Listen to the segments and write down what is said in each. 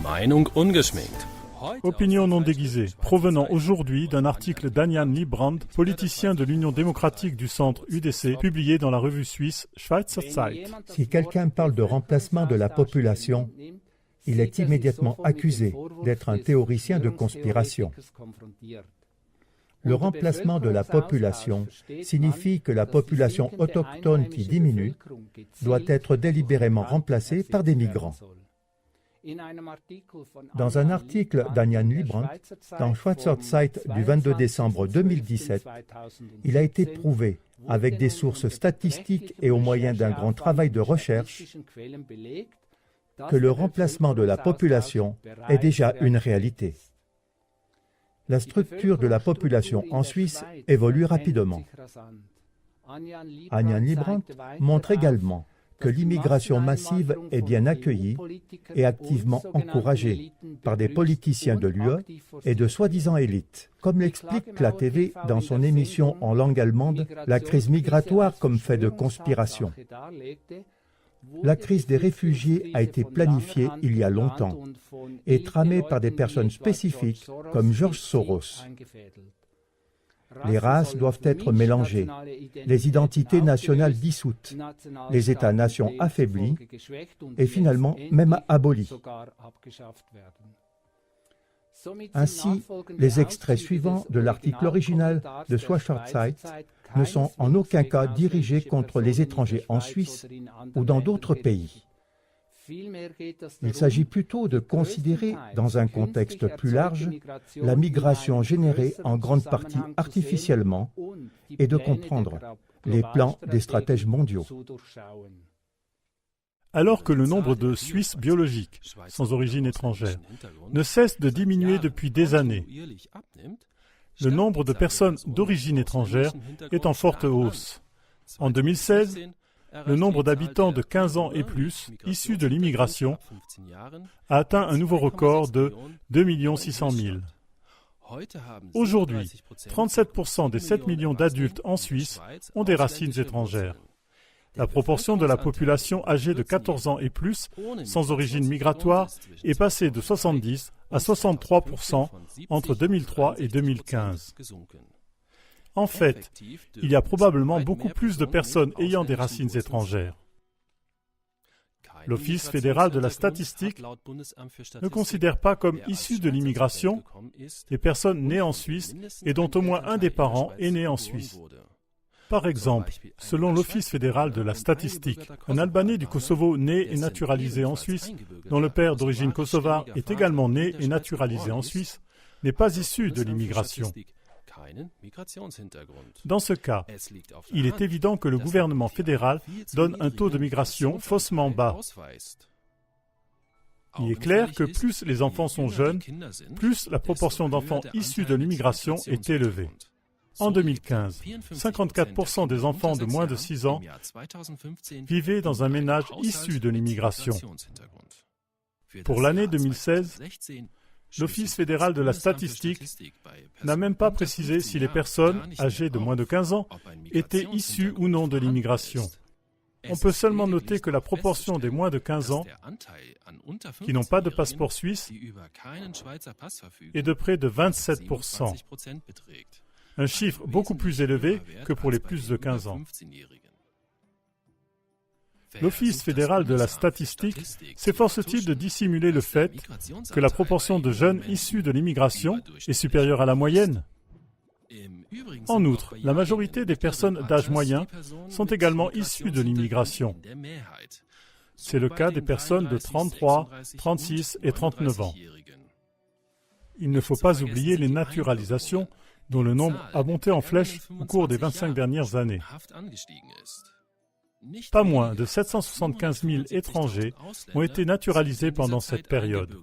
Meinung ungeschminkt. Opinion non déguisée, provenant aujourd'hui d'un article d'Anjan Librand, politicien de l'Union démocratique du centre UDC, publié dans la revue suisse Schweizer Zeit. Si quelqu'un parle de remplacement de la population, il est immédiatement accusé d'être un théoricien de conspiration. Le remplacement de la population signifie que la population autochtone qui diminue doit être délibérément remplacée par des migrants. Dans un article d'Anjan Librand, dans Schweizer Zeit du 22 décembre 2017, il a été prouvé, avec des sources statistiques et au moyen d'un grand travail de recherche, que le remplacement de la population est déjà une réalité. La structure de la population en Suisse évolue rapidement. Anjan Librand montre également que l'immigration massive est bien accueillie et activement encouragée par des politiciens de l'UE et de soi-disant élites. Comme l'explique la TV dans son émission en langue allemande, la crise migratoire comme fait de conspiration. La crise des réfugiés a été planifiée il y a longtemps et tramée par des personnes spécifiques comme George Soros. Les races doivent être mélangées, les identités nationales dissoutes, les États-nations affaiblis et finalement même abolis. Ainsi, les extraits suivants de l'article original de Schweizer Zeit ne sont en aucun cas dirigés contre les étrangers en Suisse ou dans d'autres pays. Il s'agit plutôt de considérer, dans un contexte plus large, la migration générée en grande partie artificiellement et de comprendre les plans des stratèges mondiaux. Alors que le nombre de Suisses biologiques, sans origine étrangère, ne cesse de diminuer depuis des années, le nombre de personnes d'origine étrangère est en forte hausse. En 2016, le nombre d'habitants de 15 ans et plus, issus de l'immigration, a atteint un nouveau record de 2 600 000. Aujourd'hui, 37% des 7 millions d'adultes en Suisse ont des racines étrangères. La proportion de la population âgée de 14 ans et plus, sans origine migratoire, est passée de 70 à 63% entre 2003 et 2015. En fait, il y a probablement beaucoup plus de personnes ayant des racines étrangères. L'Office fédéral de la statistique ne considère pas comme issues de l'immigration les personnes nées en Suisse et dont au moins un des parents est né en Suisse. Par exemple, selon l'Office fédéral de la statistique, un Albanais du Kosovo né et naturalisé en Suisse, dont le père d'origine kosovare est également né et naturalisé en Suisse, n'est pas issu de l'immigration. Dans ce cas, il est évident que le gouvernement fédéral donne un taux de migration faussement bas. Il est clair que plus les enfants sont jeunes, plus la proportion d'enfants issus de l'immigration est élevée. En 2015, 54% des enfants de moins de 6 ans vivaient dans un ménage issu de l'immigration. Pour l'année 2016, l'Office fédéral de la statistique n'a même pas précisé si les personnes âgées de moins de 15 ans étaient issues ou non de l'immigration. On peut seulement noter que la proportion des moins de 15 ans qui n'ont pas de passeport suisse est de près de 27%. Un chiffre beaucoup plus élevé que pour les plus de 15 ans. L'Office fédéral de la statistique s'efforce-t-il de dissimuler le fait que la proportion de jeunes issus de l'immigration est supérieure à la moyenne? En outre, la majorité des personnes d'âge moyen sont également issues de l'immigration. C'est le cas des personnes de 33, 36 et 39 ans. Il ne faut pas oublier les naturalisations, dont le nombre a monté en flèche au cours des 25 dernières années. Pas moins de 775 000 étrangers ont été naturalisés pendant cette période.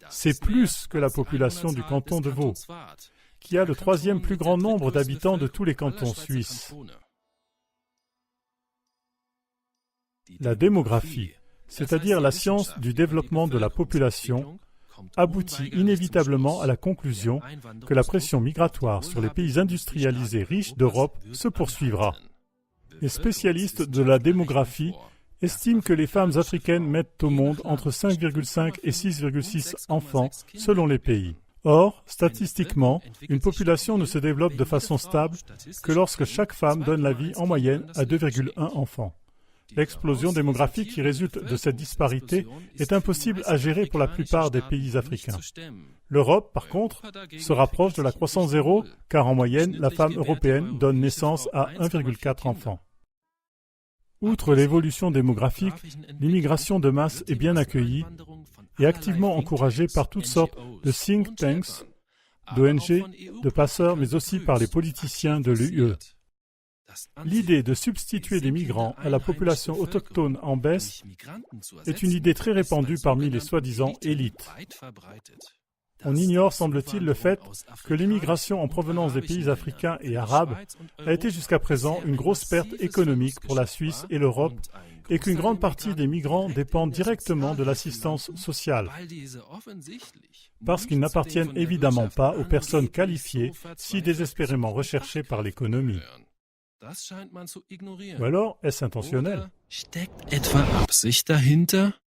C'est plus que la population du canton de Vaud, qui a le troisième plus grand nombre d'habitants de tous les cantons suisses. La démographie, c'est-à-dire la science du développement de la population, aboutit inévitablement à la conclusion que la pression migratoire sur les pays industrialisés riches d'Europe se poursuivra. Les spécialistes de la démographie estime que les femmes africaines mettent au monde entre 5,5 et 6,6 enfants selon les pays. Or, statistiquement, une population ne se développe de façon stable que lorsque chaque femme donne la vie en moyenne à 2,1 enfants. L'explosion démographique qui résulte de cette disparité est impossible à gérer pour la plupart des pays africains. L'Europe, par contre, se rapproche de la croissance zéro, car en moyenne, la femme européenne donne naissance à 1,4 enfants. Outre l'évolution démographique, l'immigration de masse est bien accueillie et activement encouragée par toutes sortes de think tanks, d'ONG, de passeurs, mais aussi par les politiciens de l'UE. L'idée de substituer des migrants à la population autochtone en baisse est une idée très répandue parmi les soi-disant élites. On ignore, semble-t-il, le fait que l'immigration en provenance des pays africains et arabes a été jusqu'à présent une grosse perte économique pour la Suisse et l'Europe et qu'une grande partie des migrants dépendent directement de l'assistance sociale, parce qu'ils n'appartiennent évidemment pas aux personnes qualifiées si désespérément recherchées par l'économie. Ou alors, est-ce intentionnel? Steckt etwa Absicht dahinter?